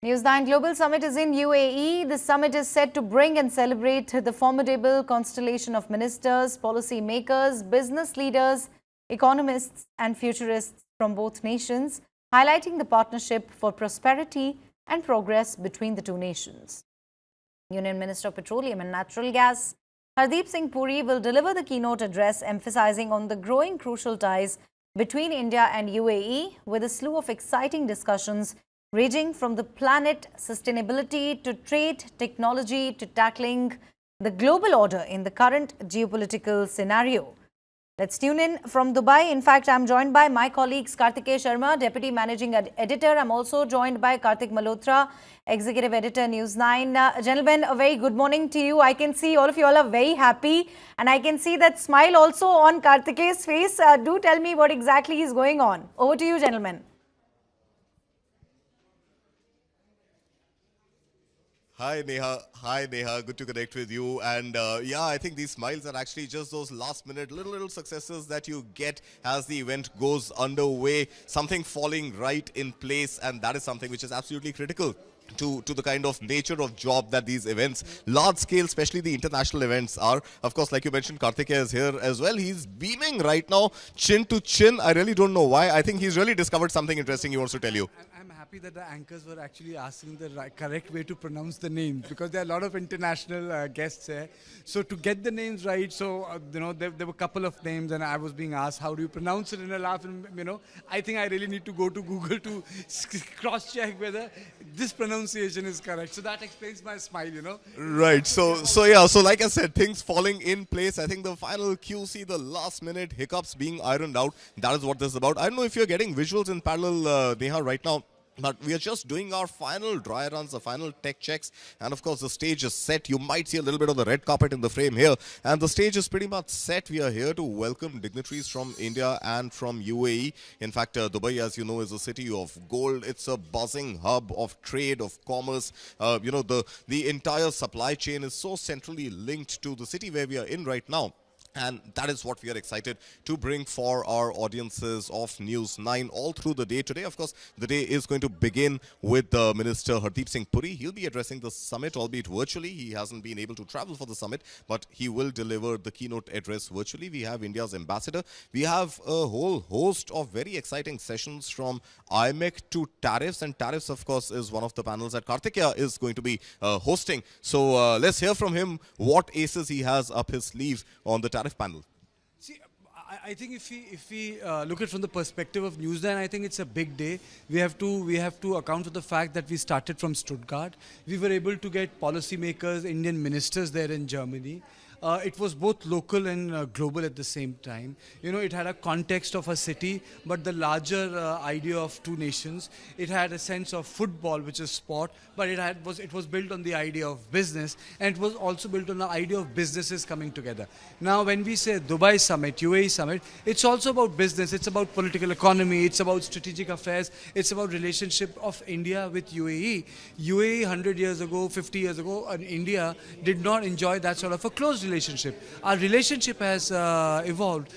News 9 Global Summit is in UAE. The summit is set to bring and celebrate the formidable constellation of ministers, policy makers, business leaders, economists and futurists from both nations, highlighting the partnership for prosperity and progress between the two nations. Union Minister of Petroleum and Natural Gas, Hardeep Singh Puri, will deliver the keynote address emphasizing on the growing crucial ties between India and UAE, with a slew of exciting discussions ranging from the planet sustainability to trade, technology to tackling the global order in the current geopolitical scenario. Let's tune in from Dubai. In fact, I'm joined by my colleagues Kartikeya Sharma, Deputy Managing Editor. I'm also joined by Kartik Malhotra, Executive Editor, News 9. Gentlemen, a very good morning to you. I can see all of you all are very happy, and I can see that smile also on Kartikeya's face. Do tell me what exactly is going on. Over to you, gentlemen. Hi Neha. Good to connect with you. And yeah, I think these smiles are actually just those last-minute little successes that you get as the event goes underway. Something falling right in place, and that is something which is absolutely critical to the kind of nature of job that these events, large scale, especially the international events, are. Of course, like you mentioned, Kartikeya is here as well. He's beaming right now, chin to chin. I really don't know why. I think he's really discovered something interesting he wants to tell you. I'm happy that the anchors were actually asking the correct way to pronounce the names, because there are a lot of international guests here. So to get the names right, there were a couple of names, and I was being asked, how do you pronounce it? And I laugh, and I think I really need to go to Google to cross-check whether this pronunciation is correct. So that explains my smile, Right. So yeah. So like I said, things falling in place. I think the final QC, the last-minute hiccups being ironed out. That is what this is about. I don't know if you're getting visuals in parallel, Neha, right now. But we are just doing our final dry runs, the final tech checks. And of course, the stage is set. You might see a little bit of the red carpet in the frame here. And the stage is pretty much set. We are here to welcome dignitaries from India and from UAE. In fact, Dubai, as you know, is a city of gold. It's a buzzing hub of trade, of commerce. The entire supply chain is so centrally linked to the city where we are in right now. And that is what we are excited to bring for our audiences of News 9 all through the day today. Of course, the day is going to begin with Minister Hardeep Singh Puri. He'll be addressing the summit, albeit virtually. He hasn't been able to travel for the summit, but he will deliver the keynote address virtually. We have India's ambassador. We have a whole host of very exciting sessions, from IMEC to tariffs. And tariffs, of course, is one of the panels that Kartikeya is going to be hosting. So let's hear from him what aces he has up his sleeve on the tariff panel. See, I think if we look at it from the perspective of News 9, I think it's a big day. We have to account for the fact that we started from Stuttgart. We were able to get policymakers, Indian ministers there in Germany. It was both local and global at the same time. It had a context of a city, but the larger idea of two nations. It had a sense of football, which is sport, but it was built on the idea of business, and it was also built on the idea of businesses coming together. Now, when we say Dubai Summit, UAE Summit, it's also about business. It's about political economy. It's about strategic affairs. It's about relationship of India with UAE. UAE 100 years ago, 50 years ago, and India did not enjoy that sort of a close relationship. Our relationship has evolved.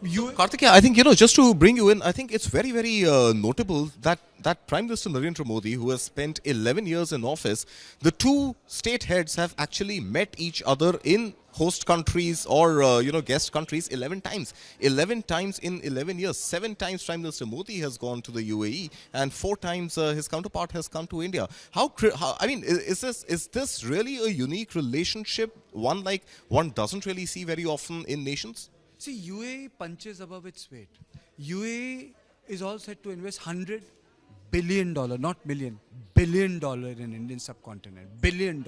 Kartikeya, I think, just to bring you in, I think it's very, very notable that Prime Minister Narendra Modi, who has spent 11 years in office, the two state heads have actually met each other in host countries or, guest countries 11 times. 11 times in 11 years. 7 times Prime Minister Modi has gone to the UAE, and 4 times his counterpart has come to India. Is this really a unique relationship, one doesn't really see very often in nations? See, UAE punches above its weight. UAE is all set to invest $100 billion, not million, $1 billion in Indian subcontinent. $1 billion.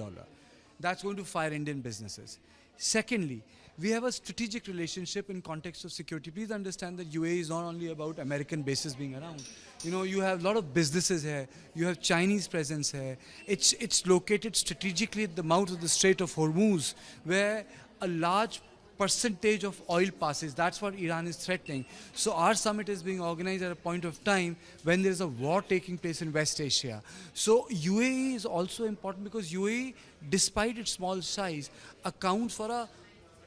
That's going to fire Indian businesses. Secondly, we have a strategic relationship in context of security. Please understand that UAE is not only about American bases being around. You have a lot of businesses here. You have Chinese presence here. It's located strategically at the mouth of the Strait of Hormuz, where a large percentage of oil passes. That's what Iran is threatening. So our summit is being organized at a point of time when there is a war taking place in West Asia. So UAE is also important because UAE, despite its small size, accounts for a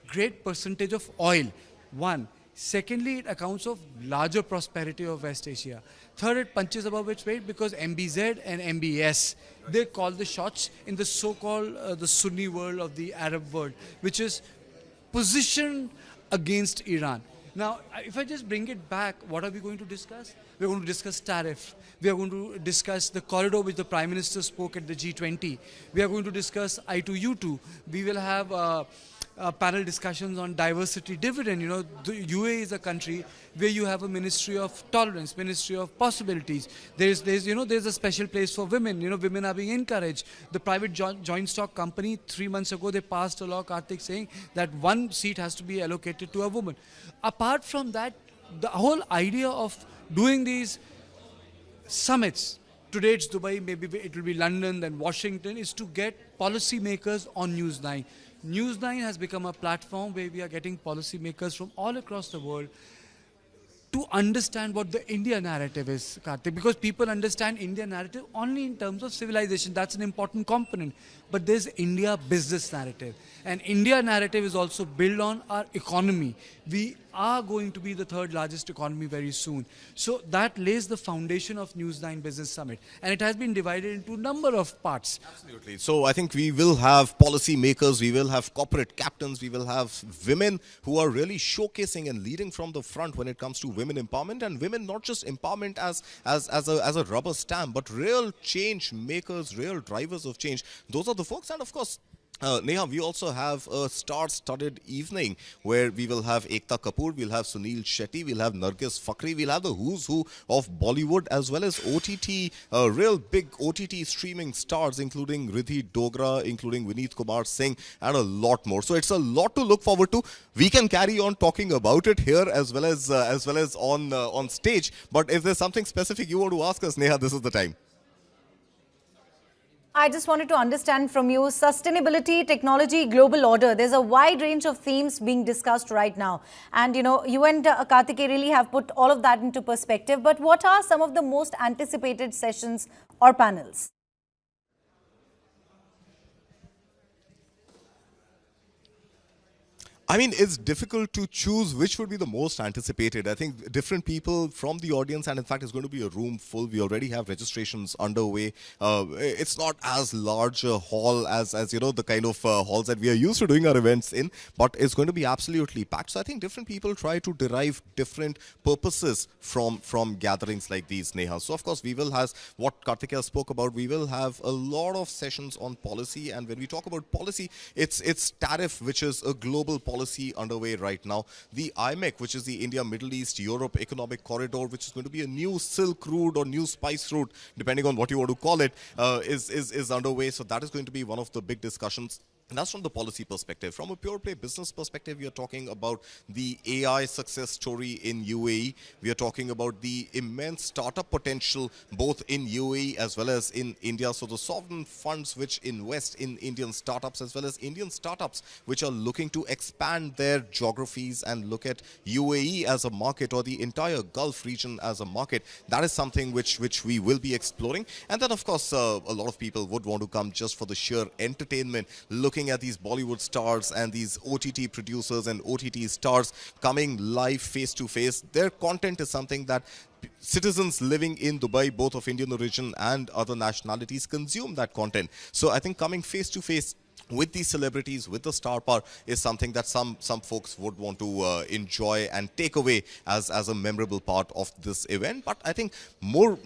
great percentage of oil. One. Secondly, it accounts of larger prosperity of West Asia. Third, it punches above its weight because MBZ and MBS, they call the shots in the so-called the Sunni world of the Arab world, which is positioned against Iran. Now, if I just bring it back, what are we going to discuss? We're going to discuss tariff. We are going to discuss the corridor which the Prime Minister spoke at the G20. We are going to discuss I2U2. We will have panel discussions on diversity dividend. You know, the UAE is a country where you have a ministry of tolerance, ministry of possibilities. There's a special place for women. You know, women are being encouraged. The private joint stock company, 3 months ago, they passed a law, Karthik, saying that 1 seat has to be allocated to a woman. Apart from that, the whole idea of doing these summits, today it's Dubai, maybe it will be London, then Washington, is to get policymakers on News9. News9 has become a platform where we are getting policymakers from all across the world to understand what the India narrative is, Karthik, because people understand India narrative only in terms of civilization. That's an important component. But there's India business narrative. And India narrative is also built on our economy. We are going to be the 3rd largest economy very soon. So that lays the foundation of News9 Business Summit. And it has been divided into a number of parts. Absolutely. So I think we will have policy makers, we will have corporate captains, we will have women who are really showcasing and leading from the front when it comes to women empowerment, and women not just empowerment as a rubber stamp, but real change makers, real drivers of change. Those are the folks. And of course, Neha, we also have a star-studded evening where we will have Ekta Kapoor, we'll have Sunil Shetty, we'll have Nargis Fakhri, we'll have the who's who of Bollywood, as well as OTT, real big OTT streaming stars, including Riddhi Dogra, including Vineet Kumar Singh, and a lot more. So it's a lot to look forward to. We can carry on talking about it here as well as on stage. But if there's something specific you want to ask us, Neha, this is the time. I just wanted to understand from you, sustainability, technology, global order. There's a wide range of themes being discussed right now. And, you know, you and Karthik really have put all of that into perspective. But what are some of the most anticipated sessions or panels? I mean, it's difficult to choose which would be the most anticipated. I think different people from the audience, and in fact, it's going to be a room full. We already have registrations underway. It's not as large a hall as you know, the kind of halls that we are used to doing our events in, but it's going to be absolutely packed. So I think different people try to derive different purposes from gatherings like these, Neha. So of course, we will have what Karthikeya spoke about. We will have a lot of sessions on policy, and when we talk about policy, it's tariff, which is a global policy underway right now. The IMEC, which is the India, Middle East, Europe Economic Corridor, which is going to be a new Silk Route or new Spice Route, depending on what you want to call it, is underway. So that is going to be one of the big discussions. And that's from the policy perspective. From a pure play business perspective, we are talking about the AI success story in UAE. We are talking about the immense startup potential both in UAE as well as in India. So the sovereign funds which invest in Indian startups, as well as Indian startups which are looking to expand their geographies and look at UAE as a market, or the entire Gulf region as a market. That is something which we will be exploring. And then of course, a lot of people would want to come just for the sheer entertainment, looking at these Bollywood stars and these OTT producers and OTT stars coming live face to face. Their content is something that citizens living in Dubai, both of Indian origin and other nationalities, consume that content. So I think coming face to face with these celebrities, with the star power, is something that some folks would want to enjoy and take away as a memorable part of this event. But I think more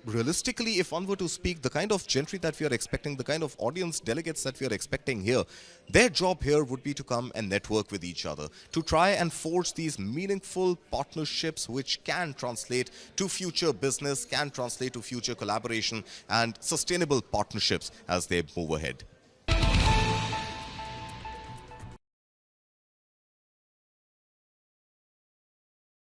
realistically, if one were to speak, the kind of gentry that we are expecting, the kind of audience delegates that we are expecting here, their job here would be to come and network with each other, to try and forge these meaningful partnerships which can translate to future business, can translate to future collaboration and sustainable partnerships as they move ahead.